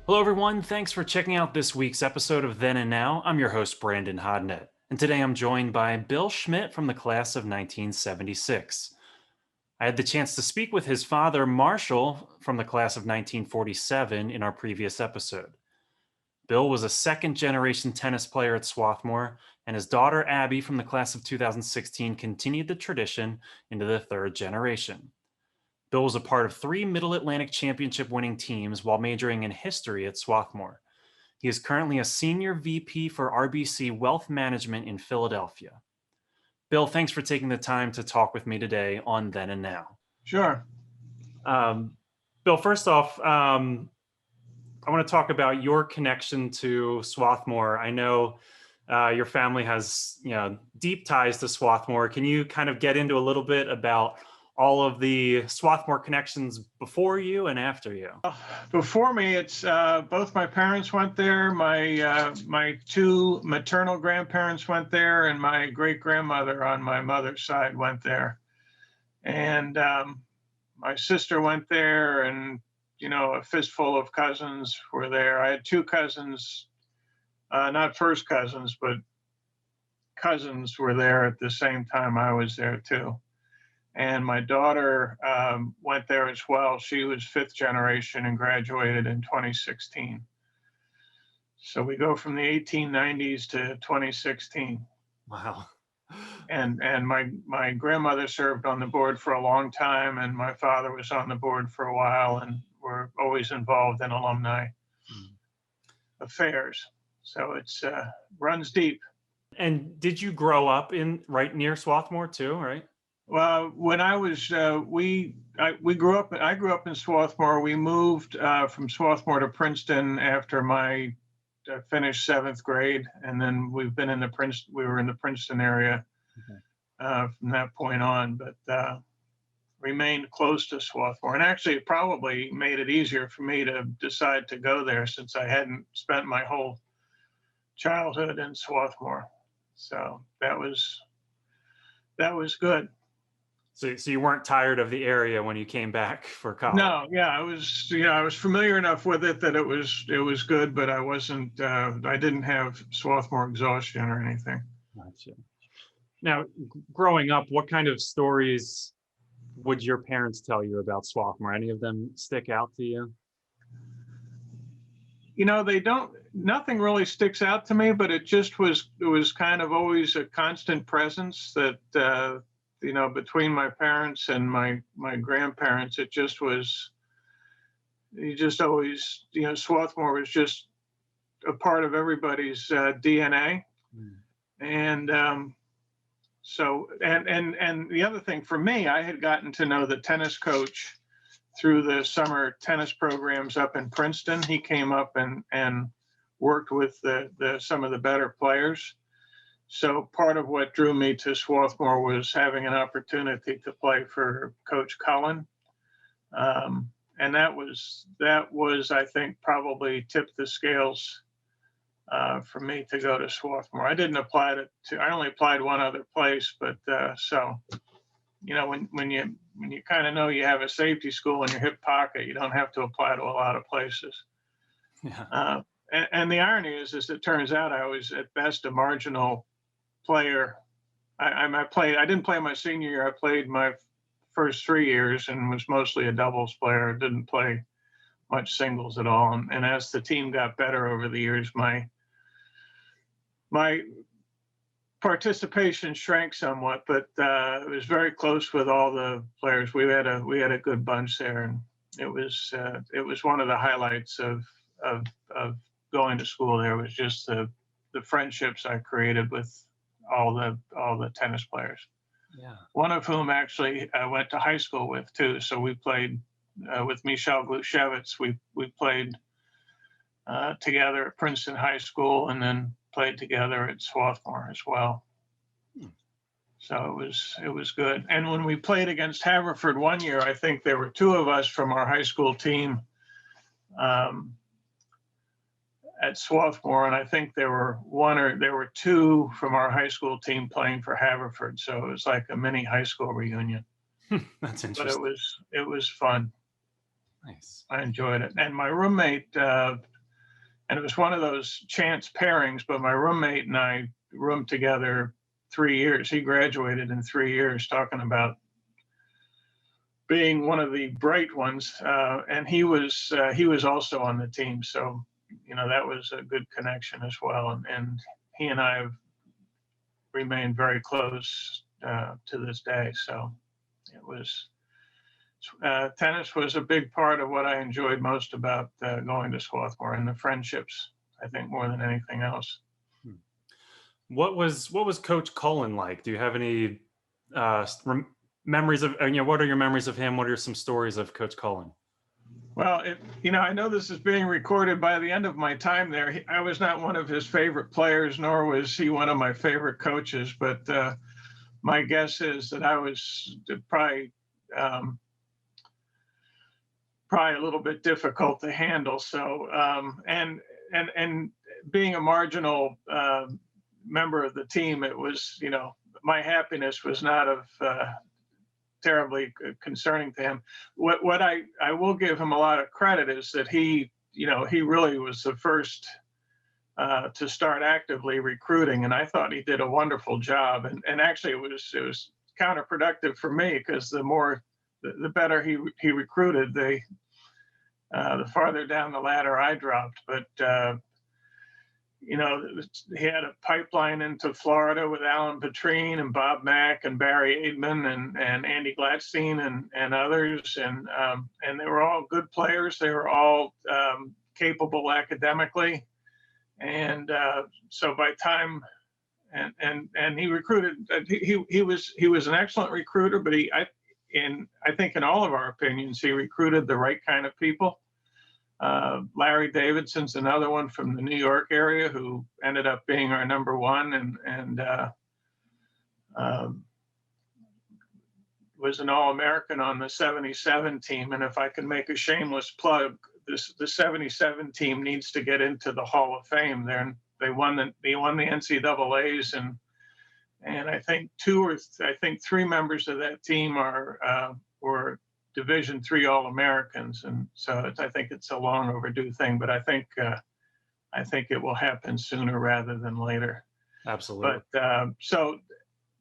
Hello, everyone. Thanks for checking out this week's episode of Then and Now. I'm your host, Brandon Hodnett, and today I'm joined by Bill Schmidt from the class of 1976. I had the chance to speak with his father, Marshall, from the class of 1947 in our previous episode. Bill was a second generation tennis player at Swarthmore, and his daughter, Abby, from the class of 2016, continued the tradition into the third generation. Bill was a part of three Middle Atlantic Championship winning teams while majoring in history at Swarthmore. He is currently a senior VP for RBC Wealth Management in Philadelphia. Bill, thanks for taking the time to talk with me today on Then and Now. Sure. Um, Bill, first off, I want to talk about your connection to Swarthmore. I know your family has, deep ties to Swarthmore. Can you kind of get into a little bit about all of the Swarthmore connections before you and after you? Before me, it's both my parents went there. My two maternal grandparents went there, and my great grandmother on my mother's side went there. And my sister went there, and a fistful of cousins were there. I had two cousins, not first cousins, but cousins were there at the same time I was there too. And my daughter went there as well. She was fifth generation and graduated in 2016. So we go from the 1890s to 2016. Wow. And my grandmother served on the board for a long time, and my father was on the board for a while, and we're always involved in alumni affairs. So it's runs deep. And did you grow up right near Swarthmore too, right? Well, when I was, we grew up. I grew up in Swarthmore. We moved from Swarthmore to Princeton after my finished seventh grade, and then we've been in the Princeton. We were in the Princeton area from that point on, but remained close to Swarthmore. And actually, it probably made it easier for me to decide to go there since I hadn't spent my whole childhood in Swarthmore. So that was good. So you weren't tired of the area when you came back for college? No, yeah, I was familiar enough with it that it was good, but I wasn't. I didn't have Swarthmore exhaustion or anything. Gotcha. Now, growing up, what kind of stories would your parents tell you about Swarthmore? Any of them stick out to you? They don't. Nothing really sticks out to me, but it was kind of always a constant presence that. Between my parents and my grandparents, it just was, you just always, Swarthmore was just a part of everybody's DNA. And so, and the other thing for me, I had gotten to know the tennis coach through the summer tennis programs up in Princeton. He came up and worked with some of the better players. So part of what drew me to Swarthmore was having an opportunity to play for Coach Coleman. And that was, I think, probably tipped the scales for me to go to Swarthmore. I didn't apply I only applied one other place, but so, when you kind of know you have a safety school in your hip pocket, you don't have to apply to a lot of places. Yeah. And the irony is it turns out I was at best a marginal player. I didn't play my senior year. I played my first 3 years and was mostly a doubles player. Didn't play much singles at all. And as the team got better over the years, my participation shrank somewhat. But it was very close with all the players. We had a good bunch there, and it was one of the highlights of going to school there. Was just the friendships I created with all the tennis players. Yeah. One of whom actually I went to high school with too. So we played with Michel Glushevitz. We played together at Princeton High School, and then played together at Swarthmore as well. So it was good. And when we played against Haverford one year, I think there were two of us from our high school team at Swarthmore, and I think there were two from our high school team playing for Haverford. So it was like a mini high school reunion. That's interesting. But it was fun. Nice. I enjoyed it. And my roommate And it was one of those chance pairings, but my roommate and I roomed together 3 years. He graduated in 3 years, talking about being one of the bright ones. And he was also on the team. So, that was a good connection as well. And he and I have remained very close to this day. So it was, tennis was a big part of what I enjoyed most about going to Swarthmore, and the friendships, I think, more than anything else. What was Coach Coleman like? Do you have any memories of, what are your memories of him? What are some stories of Coach Coleman? Well, I know this is being recorded. By the end of my time there, I was not one of his favorite players, nor was he one of my favorite coaches. But my guess is that I was probably a little bit difficult to handle. So, and being a marginal member of the team, it was, my happiness was not of terribly concerning to him. What I will give him a lot of credit is that he really was the first to start actively recruiting, and I thought he did a wonderful job. And actually, it was counterproductive for me, because the better he recruited, the farther down the ladder I dropped. But he had a pipeline into Florida with Alan Petrine and Bob Mack and Barry Aidman and Andy Gladstein and others. And they were all good players. They were all capable academically. And so by time, and he recruited, he was an excellent recruiter, but I think in all of our opinions, he recruited the right kind of people. Larry Davidson's another one from the New York area who ended up being our number one, and was an All-American on the 77 team. And if I can make a shameless plug, the 77 team needs to get into the Hall of Fame. They won the NCAAs, and I think three members of that team were Division III All-Americans, and so I think it's a long overdue thing. But I think it will happen sooner rather than later. Absolutely. But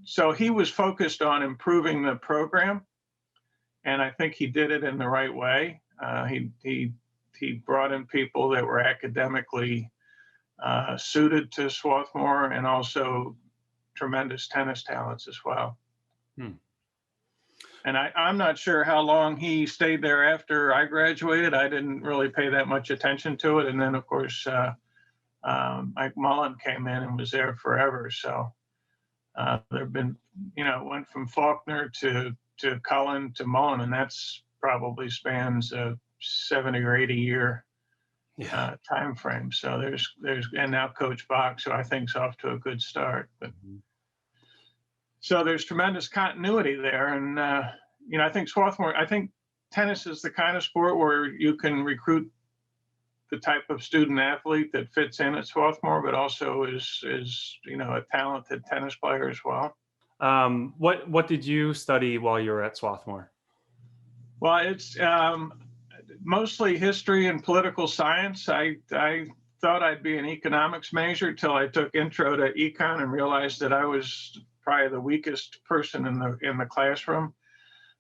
so he was focused on improving the program, and I think he did it in the right way. He brought in people that were academically suited to Swarthmore, and also tremendous tennis talents as well. And I'm not sure how long he stayed there after I graduated. I didn't really pay that much attention to it. And then, of course, Mike Mullen came in and was there forever. So there have been, went from Faulkner to Cullen to Mullen, and that's probably spans a 70 or 80 year time frame. So there's and now Coach Bach, who I think is off to a good start. But so there's tremendous continuity there. And, I think Swarthmore, I think tennis is the kind of sport where you can recruit the type of student athlete that fits in at Swarthmore, but also is a talented tennis player as well. What did you study while you were at Swarthmore? Well, it's mostly history and political science. I thought I'd be an economics major till I took intro to econ and realized that I was probably the weakest person in the classroom.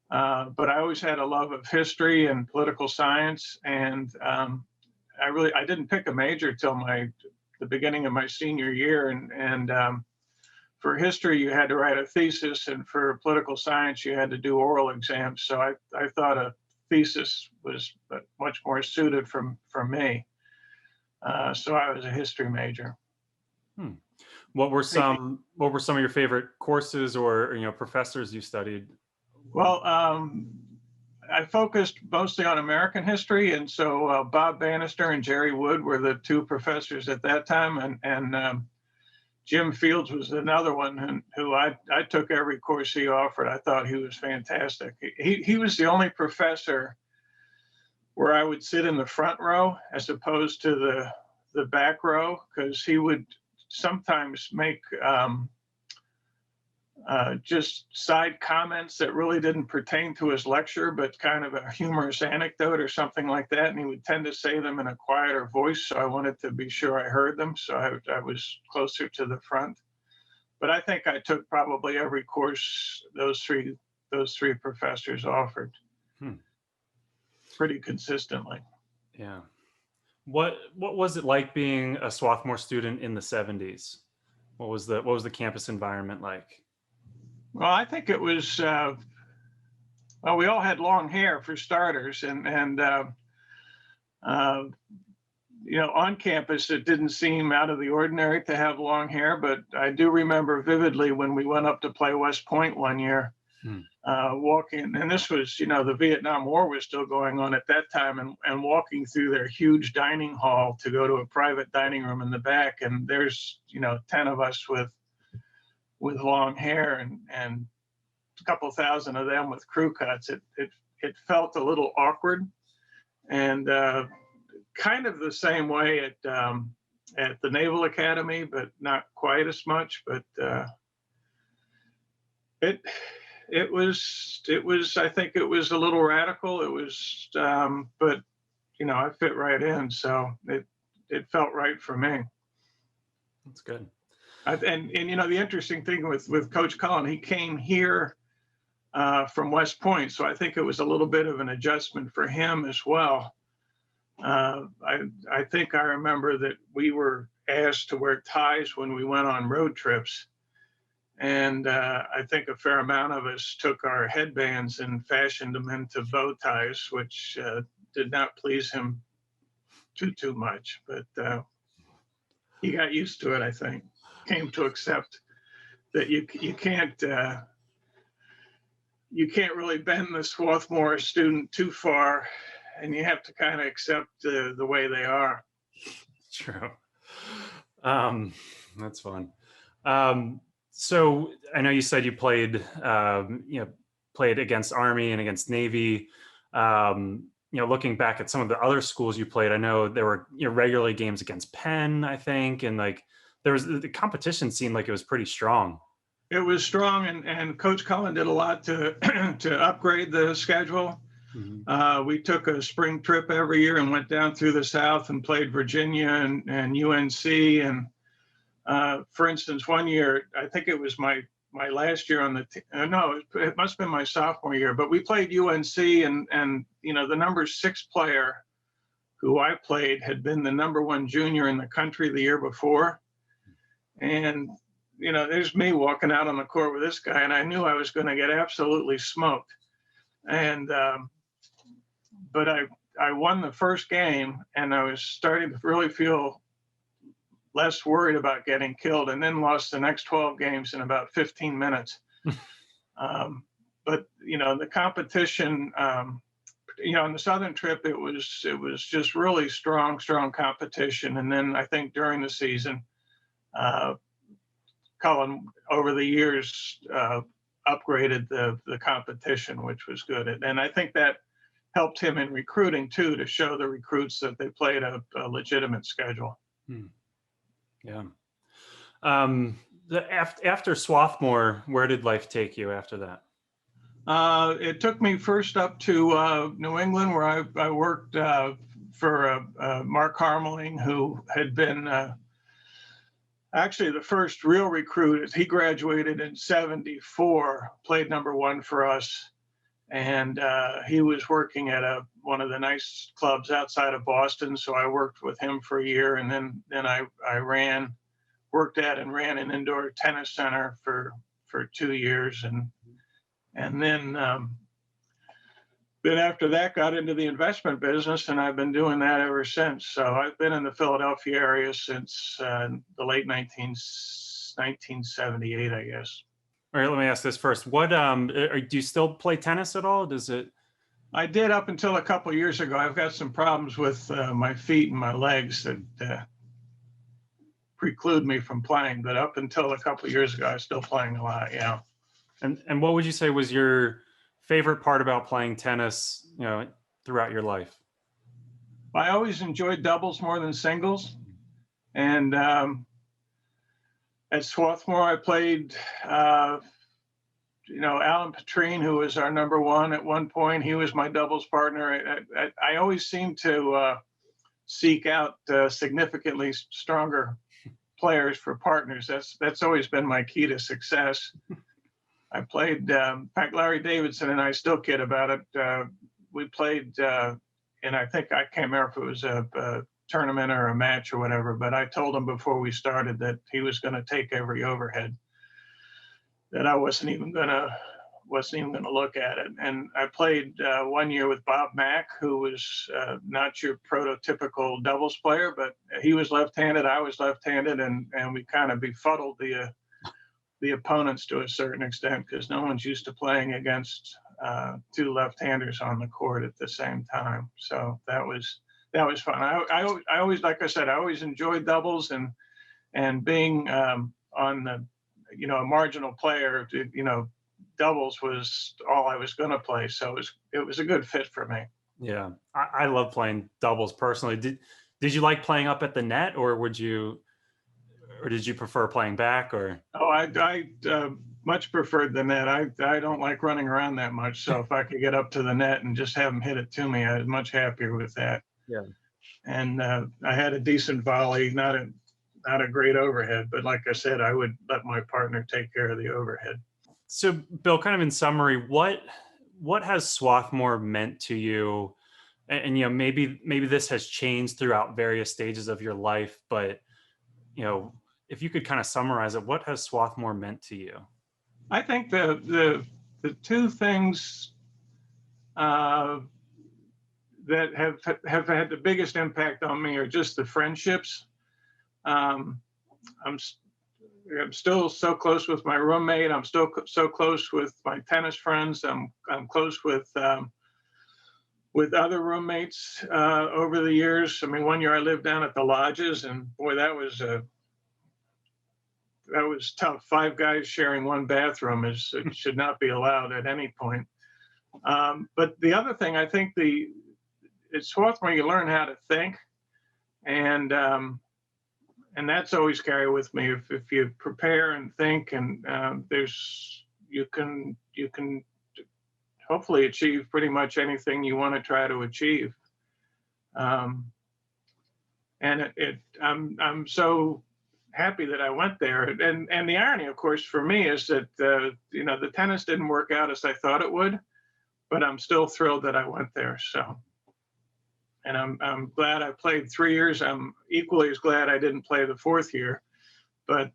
But I always had a love of history and political science, and I didn't pick a major till the beginning of my senior year. And for history, you had to write a thesis, and for political science, you had to do oral exams. So I thought a thesis was much more suited for me. So I was a history major. What were some of your favorite courses or professors you studied? Well, I focused mostly on American history, and so Bob Bannister and Jerry Wood were the two professors at that time, and Jim Fields was another one who I took every course he offered. I thought he was fantastic. He was the only professor where I would sit in the front row as opposed to the back row, because he would sometimes make just side comments that really didn't pertain to his lecture, but kind of a humorous anecdote or something like that. And he would tend to say them in a quieter voice. So I wanted to be sure I heard them. So I was closer to the front. But I think I took probably every course those three professors offered pretty consistently. Yeah. What was it like being a Swarthmore student in the 70s? What was the campus environment like? Well, I think it was, well, we all had long hair for starters, and on campus, it didn't seem out of the ordinary to have long hair. But I do remember vividly when we went up to play West Point one year, walking, and this was, the Vietnam War was still going on at that time, and walking through their huge dining hall to go to a private dining room in the back, and there's 10 of us with long hair, and a couple thousand of them with crew cuts. It felt a little awkward, and kind of the same way at the Naval Academy, but not quite as much. But it was I think it was a little radical. It was, but I fit right in, so it felt right for me. That's good. And the interesting thing with Coach Cullen, he came here from West Point, so I think it was a little bit of an adjustment for him as well. I think I remember that we were asked to wear ties when we went on road trips, and I think a fair amount of us took our headbands and fashioned them into bow ties, which did not please him too much, but he got used to it, I think. Came to accept that you can't really bend the Swarthmore student too far, and you have to kind of accept the way they are. True. That's fun. So I know you said you played against Army and against Navy. Looking back at some of the other schools you played, I know there were regularly games against Penn, I think, and the competition seemed like it was pretty strong. It was strong, and Coach Cullen did a lot to to upgrade the schedule. We took a spring trip every year and went down through the South and played Virginia and UNC. And for instance, one year, I think it was my last year on the team. No, it must have been my sophomore year. But we played UNC, and the number 6 player who I played had been the number 1 junior in the country the year before. And there's me walking out on the court with this guy, and I knew I was going to get absolutely smoked. And but I won the first game, and I was starting to really feel less worried about getting killed, and then lost the next 12 games in about 15 minutes. But the competition, on the Southern trip, it was just really strong competition. And then I think during the season, Cullen over the years upgraded the competition, which was good. And I think that helped him in recruiting too, to show the recruits that they played a legitimate schedule. Yeah. After Swarthmore, where did life take you after that? It took me first up to New England, where I worked for Mark Harmeling, who had been actually the first real recruit. He graduated in '74, played number 1 for us. And he was working at one of the nice clubs outside of Boston. So I worked with him for a year, and then I worked at and ran an indoor tennis center for 2 years, and then after that got into the investment business, and I've been doing that ever since. So I've been in the Philadelphia area since the late 1978, I guess. All right, let me ask this first. What do you still play tennis at all? Does it? I did up until a couple of years ago. I've got some problems with my feet and my legs that preclude me from playing. But up until a couple of years ago, I was still playing a lot. Yeah. And what would you say was your favorite part about playing tennis, throughout your life? I always enjoyed doubles more than singles, and at Swarthmore, I played Alan Petrine, who was our number one at one point, he was my doubles partner. I always seem to seek out significantly stronger players for partners. That's always been my key to success. I played, in fact, Larry Davidson and I still kid about it. We played, and I think I can't remember if it was a tournament or a match or whatever, but I told him before we started that he was going to take every overhead, that I wasn't even going to look at it. And I played 1 year with Bob Mack, who was not your prototypical doubles player, but he was left-handed, I was left-handed, and we kind of befuddled the opponents to a certain extent, because no one's used to playing against two left-handers on the court at the same time. So that was fun. I always, like I said, I always enjoyed doubles, and being on the, a marginal player, doubles was all I was going to play. So it was a good fit for me. Yeah. I love playing doubles personally. Did you like playing up at the net, or did you prefer playing back? Or I much preferred the net. I don't like running around that much. So if I could get up to the net and just have them hit it to me, I was much happier with that. Yeah. And I had a decent volley, not a great overhead, but like I said, I would let my partner take care of the overhead. So, Bill, kind of in summary, what has Swarthmore meant to you? And maybe this has changed throughout various stages of your life, but if you could kind of summarize it, what has Swarthmore meant to you? I think the two things that have had the biggest impact on me are just the friendships. I'm still so close with my roommate. I'm still so close with my tennis friends. I'm close with other roommates over the years. I mean, 1 year I lived down at the lodges, and boy, that was tough. 5 guys sharing one bathroom it should not be allowed at any point. But the other thing, I think at Swarthmore you learn how to think, and that's always carried with me. If you prepare and think, and you can hopefully achieve pretty much anything you want to try to achieve. And I'm so happy that I went there. And the irony, of course, for me is that the tennis didn't work out as I thought it would, but I'm still thrilled that I went there. So. And I'm glad I played 3 years. I'm equally as glad I didn't play the 4th year, but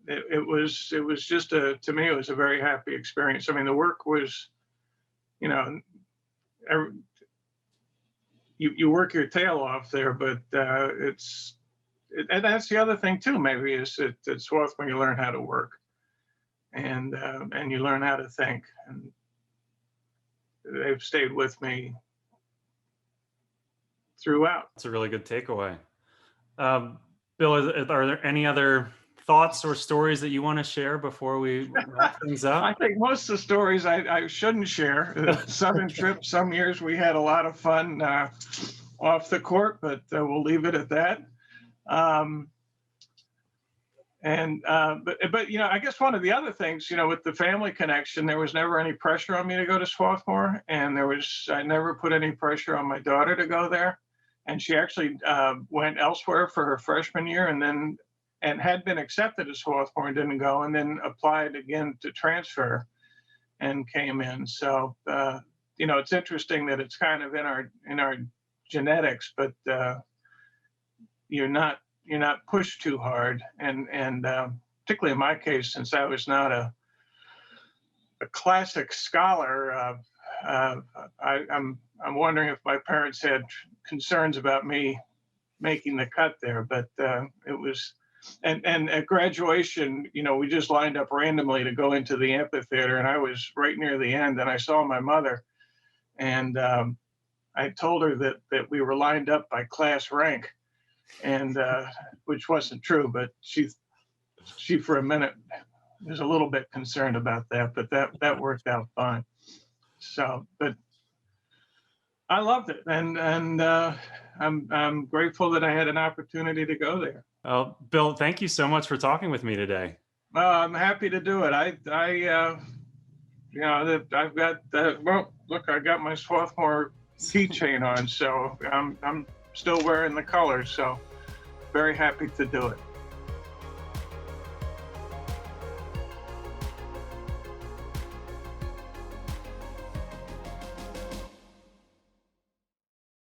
it was just to me, it was a very happy experience. I mean, the work was, you work your tail off there, but and that's the other thing too, maybe, is at Swarthmore you learn how to work, and you learn how to think, and they've stayed with me throughout. That's a really good takeaway. Bill, are there any other thoughts or stories that you want to share before we wrap things up? I think most of the stories I shouldn't share. Southern trip, some years we had a lot of fun off the court, but we'll leave it at that. But I guess one of the other things, with the family connection, there was never any pressure on me to go to Swarthmore, and I never put any pressure on my daughter to go there. And she actually went elsewhere for her freshman year, and had been accepted at Swarthmore and didn't go, and then applied again to transfer and came in. So it's interesting that it's kind of in our genetics, but you're not pushed too hard, and particularly in my case, since I was not a classic scholar, I'm wondering if my parents had concerns about me making the cut there, but it was, and at graduation, we just lined up randomly to go into the amphitheater, and I was right near the end, and I saw my mother, and I told her that we were lined up by class rank, and which wasn't true, but she for a minute was a little bit concerned about that, but that worked out fine. So, but I loved it, and I'm grateful that I had an opportunity to go there. Well, Bill, thank you so much for talking with me today. I'm happy to do it. I've got well, look, I got my Swarthmore keychain on, so I'm still wearing the colors. So very happy to do it.